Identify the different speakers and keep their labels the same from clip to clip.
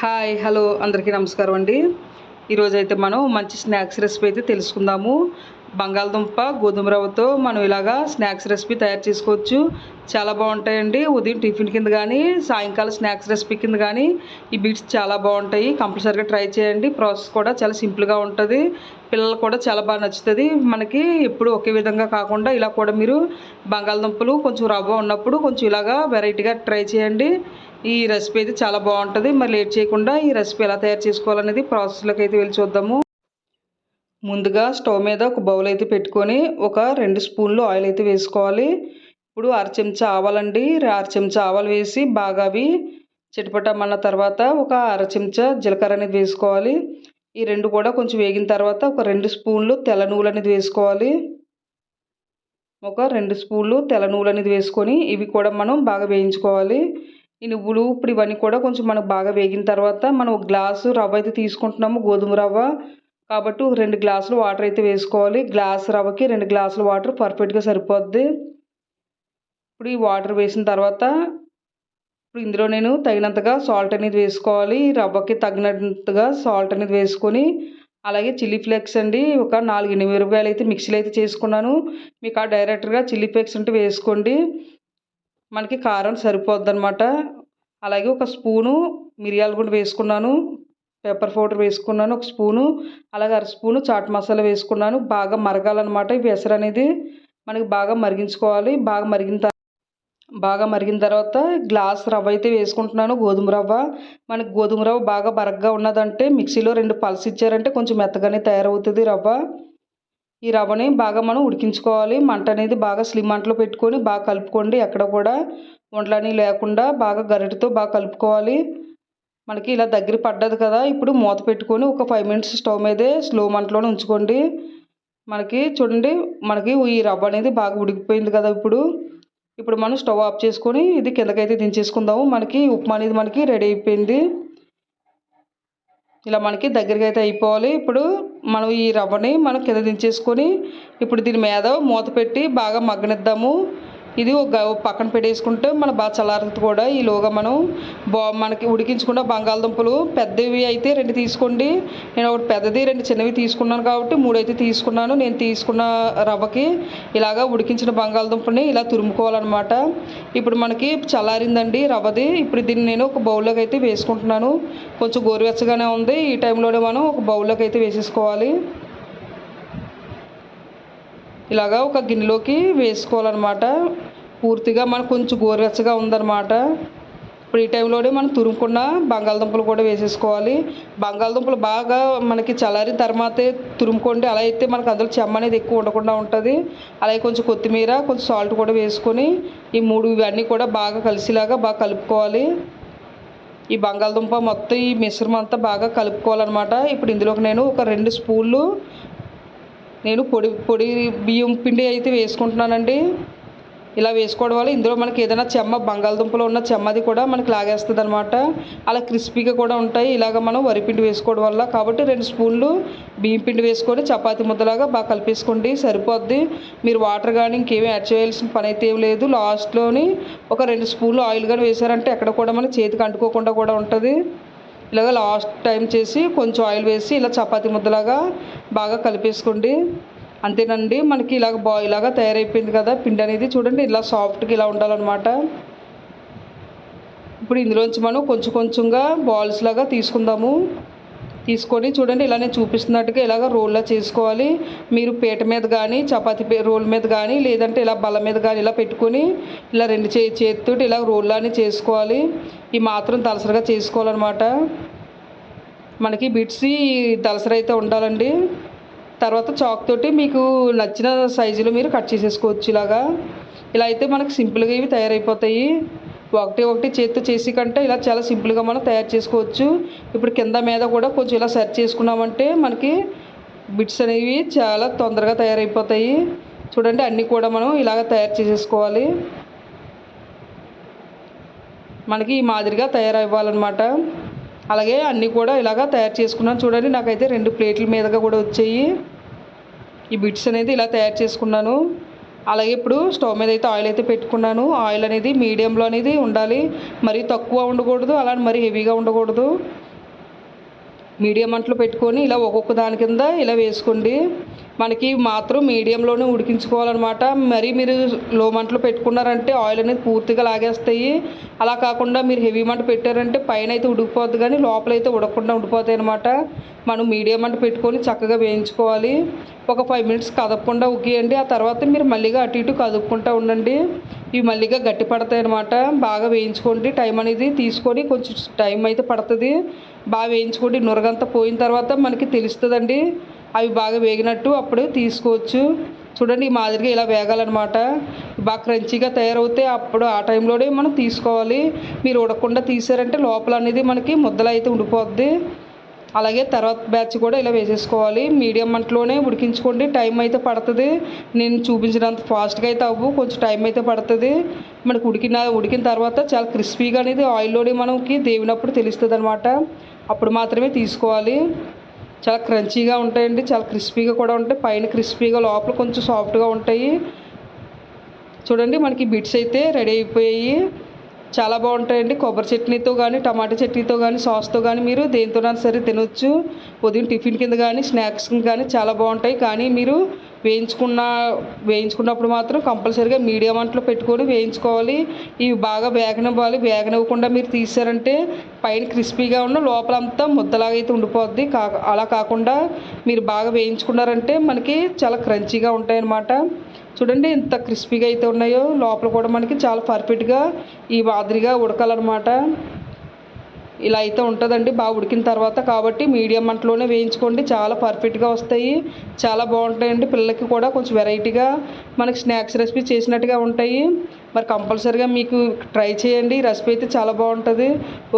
Speaker 1: Hi hello అందరికీ నమస్కారం అండి. ఈరోజైతే మనం మంచి స్నాక్స్ రెసిపీ అయితే తెలుసుకుందాము. బంగాళదుంప గోధుమ రవ్వతో మనం ఇలాగా స్నాక్స్ రెసిపీ తయారు చేసుకోవచ్చు. చాలా బాగుంటాయండి. ఉదయం టిఫిన్ కింద కానీ సాయంకాలం స్నాక్స్ రెసిపీ కింద కానీ ఈ బిట్స్ చాలా బాగుంటాయి. కంపల్సరీగా ట్రై చేయండి. ప్రాసెస్ కూడా చాలా సింపుల్గా ఉంటుంది. పిల్లలకు కూడా చాలా బాగా నచ్చుతుంది. మనకి ఎప్పుడు ఒకే విధంగా కాకుండా ఇలా కూడా మీరు బంగాళదుంపలు కొంచెం రవ్వ ఉన్నప్పుడు కొంచెం ఇలాగా వెరైటీగా ట్రై చేయండి. ఈ రెసిపీ అయితే చాలా బాగుంటుంది. మరి లేట్ చేయకుండా ఈ రెసిపీ ఎలా తయారు చేసుకోవాలనేది ప్రాసెస్లోకి అయితే వెళ్ళి చూద్దాము. ముందుగా స్టవ్ మీద ఒక బౌల్ అయితే పెట్టుకొని ఒక 2 స్పూన్లు ఆయిల్ అయితే వేసుకోవాలి. ఇప్పుడు అర చెంచా ఆవాలండి, అర చెంచా ఆవాలు వేసి బాగా అవి చిటపటమన్న తర్వాత ఒక అర చెంచా జీలకర్ర అనేది వేసుకోవాలి. ఈ రెండు కూడా కొంచెం వేగిన తర్వాత ఒక 2 స్పూన్లు తెల్ల నువ్వులు అనేది వేసుకోవాలి. ఒక 2 స్పూన్లు తెల్ల నువ్వులు అనేది వేసుకొని ఇవి కూడా మనం బాగా వేయించుకోవాలి. ఈ నువ్వులు ఇప్పుడు ఇవన్నీ కూడా కొంచెం మనకు బాగా వేగిన తర్వాత మనం ఒక గ్లాసు రవ్వ అయితే తీసుకుంటున్నాము, గోధుమ రవ్వ కాబట్టి 2 గ్లాసులు వాటర్ అయితే వేసుకోవాలి. గ్లాస్ రవ్వకి 2 గ్లాసుల వాటర్ పర్ఫెక్ట్గా సరిపోద్ది. ఇప్పుడు ఈ వాటర్ వేసిన తర్వాత ఇప్పుడు ఇందులో నేను తగినంతగా సాల్ట్ అనేది వేసుకోవాలి. రవ్వకి తగినంతగా సాల్ట్ అనేది వేసుకొని అలాగే చిల్లీ ఫ్లేక్స్ అండి ఒక 4 ఎండుమిరపకాయలు అయితే మిక్సీలో అయితే చేసుకున్నాను. మీకు ఆ డైరెక్ట్గా చిల్లీ ఫ్లేక్స్ ఉంటే వేసుకోండి, మనకి కారం సరిపోద్ది అనమాట. అలాగే ఒక స్పూను మిరియాలు కూడా వేసుకున్నాను, పెప్పర్ పౌడర్ వేసుకున్నాను ఒక స్పూను, అలాగే అర స్పూను చాట్ మసాలా వేసుకున్నాను. బాగా మరగాలన్నమాట. ఈ పెసర అనేది మనకి బాగా మరిగించుకోవాలి. బాగా మరిగిన తర్వాత గ్లాస్ రవ్వ అయితే వేసుకుంటున్నాను, గోధుమ రవ్వ. మనకి గోధుమ రవ్వ బాగా బరగ్గా ఉన్నదంటే మిక్సీలో 2 పల్స్ ఇచ్చారంటే కొంచెం మెత్తగానే తయారవుతుంది రవ్వ. ఈ రవ్వని బాగా మనం ఉడికించుకోవాలి. మంట అనేది బాగా స్లిమ్ మంటలో పెట్టుకొని బాగా కలుపుకోండి. ఎక్కడ కూడా వంటలని లేకుండా బాగా గరిటెతో బాగా కలుపుకోవాలి. మనకి ఇలా దగ్గర పడ్డది కదా, ఇప్పుడు మూత పెట్టుకొని ఒక 5 మినిట్స్ స్టవ్ మీదే స్లో మంటలోనే ఉంచుకోండి. మనకి చూడండి, మనకి ఈ రవ్వ అనేది బాగా ఉడికిపోయింది కదా. ఇప్పుడు మనం స్టవ్ ఆఫ్ చేసుకొని ఇది కిందకైతే దించేసుకుందాము. మనకి ఉప్మా అనేది మనకి రెడీ అయిపోయింది. ఇలా మనకి దగ్గరగా అయితే అయిపోవాలి. ఇప్పుడు మనం ఈ రవ్వని మనం కింద దించేసుకొని ఇప్పుడు దీని మీద మూత పెట్టి బాగా మగ్గనిద్దాము. ఇది ఒక పక్కన పెట్టేసుకుంటే మన బాగా చల్లారుతుంది కూడా. ఈలోగా మనం మనకి ఉడికించుకున్న బంగాళదుంపలు పెద్దవి అయితే 2 తీసుకోండి. నేను ఒకటి పెద్దది 2 చిన్నవి తీసుకున్నాను కాబట్టి 3 అయితే తీసుకున్నాను. నేను తీసుకున్న రవ్వకి ఇలాగా ఉడికించిన బంగాళదుంపని ఇలా తురుముకోవాలన్నమాట. ఇప్పుడు మనకి చల్లారిందండి రవ్వది. ఇప్పుడు దీన్ని నేను ఒక బౌల్లోకి అయితే వేసుకుంటున్నాను. కొంచెం గోరువెచ్చగానే ఉంది. ఈ టైంలోనే మనం ఒక బౌల్లోకి అయితే వేసేసుకోవాలి. ఇలాగా ఒక గిన్నెలోకి వేసుకోవాలన్నమాట. పూర్తిగా మనకు కొంచెం గోరువెచ్చగా ఉందన్నమాట. ఇప్పుడు ఈ టైంలోనే మనం తురుముకున్న బంగాళదుంపలు కూడా వేసేసుకోవాలి. బంగాళదుంపలు బాగా మనకి చల్లారిన తర్వాతే తురుముకోండి. అలా అయితే మనకు అందులో చెమ్మ అనేది ఎక్కువ ఉండకుండా ఉంటుంది. అలాగే కొంచెం కొత్తిమీర, కొంచెం సాల్ట్ కూడా వేసుకొని ఈ 3 ఇవన్నీ కూడా బాగా కలిసేలాగా బాగా కలుపుకోవాలి. ఈ బంగాళదుంప మొత్తం ఈ మిశ్రమం అంతా బాగా కలుపుకోవాలన్నమాట. ఇప్పుడు ఇందులోకి నేను ఒక 2 స్పూన్లు పొడి బియ్యం పిండి అయితే వేసుకుంటున్నానండి. ఇలా వేసుకోవడం వల్ల ఇందులో మనకి ఏదైనా చెమ్మ బంగాళదుంపలో ఉన్న చెమ్మది కూడా మనకి లాగేస్తుంది అనమాట. అలా క్రిస్పీగా కూడా ఉంటాయి ఇలాగ మనం వరిపిండి వేసుకోవడం వల్ల. కాబట్టి 2 స్పూన్లు బియ్యం పిండి వేసుకొని చపాతీ ముద్దలాగా బాగా కలిపేసుకోండి, సరిపోద్ది. మీరు వాటర్ కానీ ఇంకేమీ యాడ్ చేయాల్సిన పని అయితే ఏం లేదు. లాస్ట్లోని ఒక 2 స్పూన్లు ఆయిల్ కానీ వేసారంటే ఎక్కడ కూడా మన చేతికి అంటుకోకుండా కూడా ఉంటుంది. ఇలాగ లాస్ట్ టైం చేసి కొంచెం ఆయిల్ వేసి ఇలా చపాతీ ముద్దలాగా బాగా కలిపేసుకోండి. అంతేనండి, మనకి ఇలాగా తయారైపోయింది కదా పిండి అనేది. చూడండి ఇలా సాఫ్ట్గా ఇలా ఉండాలన్నమాట. ఇప్పుడు ఇందులోంచి మనం కొంచెం కొంచెంగా బాల్స్ లాగా తీసుకొని చూడండి ఇలా నేను చూపిస్తున్నట్టుగా ఇలాగ రోల్లా చేసుకోవాలి. మీరు పీట మీద కానీ చపాతీ రోల్ మీద కానీ లేదంటే ఇలా బల్ల మీద కానీ ఇలా పెట్టుకొని ఇలా 2 చేతితో ఇలా రోల్లాని చేసుకోవాలి. ఈ మాత్రం దలసరిగా చేసుకోవాలన్నమాట. మనకి బిట్స్ దలసరి అయితే ఉండాలండి. తర్వాత చాక్ తోటి మీకు నచ్చిన సైజులో మీరు కట్ చేసేసుకోవచ్చు. ఇలా అయితే మనకు సింపుల్గా ఇవి తయారైపోతాయి. ఒకటి చేతితో చేసి కంటే ఇలా చాలా సింపుల్గా మనం తయారు చేసుకోవచ్చు. ఇప్పుడు కింద మీద కూడా కొంచెం ఇలా సెర్చ్ చేసుకున్నామంటే మనకి బిట్స్ అనేవి చాలా తొందరగా తయారైపోతాయి. చూడండి అన్నీ కూడా మనం ఇలాగ తయారు చేసేసుకోవాలి. మనకి ఈ మాదిరిగా తయారవ్వాలన్నమాట. అలాగే అన్నీ కూడా ఇలాగ తయారు చేసుకున్నాను. చూడండి నాకైతే 2 ప్లేట్ల మీదగా కూడా వచ్చాయి. ఈ బిట్స్ అనేది ఇలా తయారు చేసుకున్నాను. అలాగే ఇప్పుడు స్టవ్ మీద అయితే ఆయిల్ అయితే పెట్టుకున్నాను. ఆయిల్ అనేది మీడియంలో అనేది ఉండాలి. మరీ తక్కువ ఉండకూడదు, అలానే మరీ హెవీగా ఉండకూడదు. మీడియం మంటలో పెట్టుకొని ఇలా ఒక్కొక్క దాని కింద ఇలా వేసుకోండి. మనకి మాత్రం మీడియంలోనే ఉడికించుకోవాలన్నమాట. మరి మీరు లో మంటలో పెట్టుకున్నారంటే ఆయిల్ అనేది పూర్తిగా లాగేస్తాయి. అలా కాకుండా మీరు హెవీ మంట పెట్టారంటే పైన అయితే ఉడికిపోద్ది కానీ లోపలైతే ఉడకకుండా ఉండిపోతాయి అన్నమాట. మనం మీడియం మంట పెట్టుకొని చక్కగా వేయించుకోవాలి. ఒక 5 మినిట్స్ కదపకుండా ఉగ్గియండి. ఆ తర్వాత మీరు మళ్ళీగా అటు ఇటు కదుపుకుంటూ ఉండండి. ఇవి మళ్ళీగా గట్టి పడతాయి అన్నమాట. బాగా వేయించుకోండి. టైం అనేది తీసుకొని కొంచెం టైం అయితే పడుతుంది. బాగా వేయించుకోండి. నురగంతా పోయిన తర్వాత మనకి తెలుస్తుందండి అవి బాగా వేగినట్టు. అప్పుడు తీసుకోవచ్చు. చూడండి ఈ మాదిరిగా ఇలా వేగాలన్నమాట. బాగా క్రంచీగా తయారవుతే అప్పుడు ఆ టైంలోనే మనం తీసుకోవాలి. మీరు ఉడకకుండా తీసారంటే లోపల అనేది మనకి ముద్దలు అయితే ఉండిపోద్ది. అలాగే తర్వాత బ్యాచ్ కూడా ఇలా వేసేసుకోవాలి. మీడియం మంటలోనే ఉడికించుకోండి. టైం అయితే పడుతుంది. నేను చూపించినంత ఫాస్ట్గా అయితే అవ్వు, కొంచెం టైం అయితే పడుతుంది. మనకు ఉడికిన తర్వాత చాలా క్రిస్పీగా అనేది ఆయిల్లోనే మనకి దేవినప్పుడు తెలుస్తుంది అనమాట. అప్పుడు మాత్రమే తీసుకోవాలి. చాలా క్రంచీగా ఉంటాయండి, చాలా క్రిస్పీగా కూడా ఉంటాయి. పైన క్రిస్పీగా లోపల కొంచెం సాఫ్ట్గా ఉంటాయి. చూడండి మనకి బిట్స్ అయితే రెడీ అయిపోయాయి. చాలా బాగుంటాయండి. కొబ్బరి చట్నీతో కానీ టమాటా చట్నీతో కానీ సాస్తో కానీ మీరు దేనితోనైనా సరే తినొచ్చు. ఉదయం టిఫిన్ కింద కానీ స్నాక్స్ కింద కానీ చాలా బాగుంటాయి. కానీ మీరు వేయించుకున్నప్పుడు మాత్రం కంపల్సరీగా మీడియం మంటలో పెట్టుకొని వేయించుకోవాలి. ఇవి బాగా వేగనివ్వకుండా మీరు తీసారంటే పైన క్రిస్పీగా ఉన్న లోపలంతా ముద్దలాగా అయితే ఉండిపోద్ది. అలా కాకుండా మీరు బాగా వేయించుకున్నారంటే మనకి చాలా క్రంచీగా ఉంటాయి అన్నమాట. చూడండి ఎంత క్రిస్పీగా అయితే ఉన్నాయో. లోపల కూడా మనకి చాలా పర్ఫెక్ట్గా ఈ మాదిరిగా ఉడకాలన్నమాట. ఇలా అయితే ఉంటుందండి బాగా ఉడికిన తర్వాత. కాబట్టి మీడియం మంటలోనే వేయించుకోండి. చాలా పర్ఫెక్ట్గా వస్తాయి. చాలా బాగుంటాయండి. పిల్లలకి కూడా కొంచెం వెరైటీగా మనకి స్నాక్స్ రెసిపీ చేసినట్టుగా ఉంటాయి. మరి కంపల్సరీగా మీకు ట్రై చేయండి. ఈ రెసిపీ అయితే చాలా బాగుంటుంది.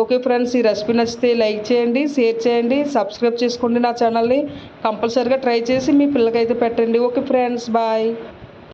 Speaker 1: ఓకే ఫ్రెండ్స్, ఈ రెసిపీ నచ్చితే లైక్ చేయండి, షేర్ చేయండి, సబ్స్క్రైబ్ చేసుకోండి నా ఛానల్ని. కంపల్సరీగా ట్రై చేసి మీ పిల్లలకైతే పెట్టండి. Okay friends, bye.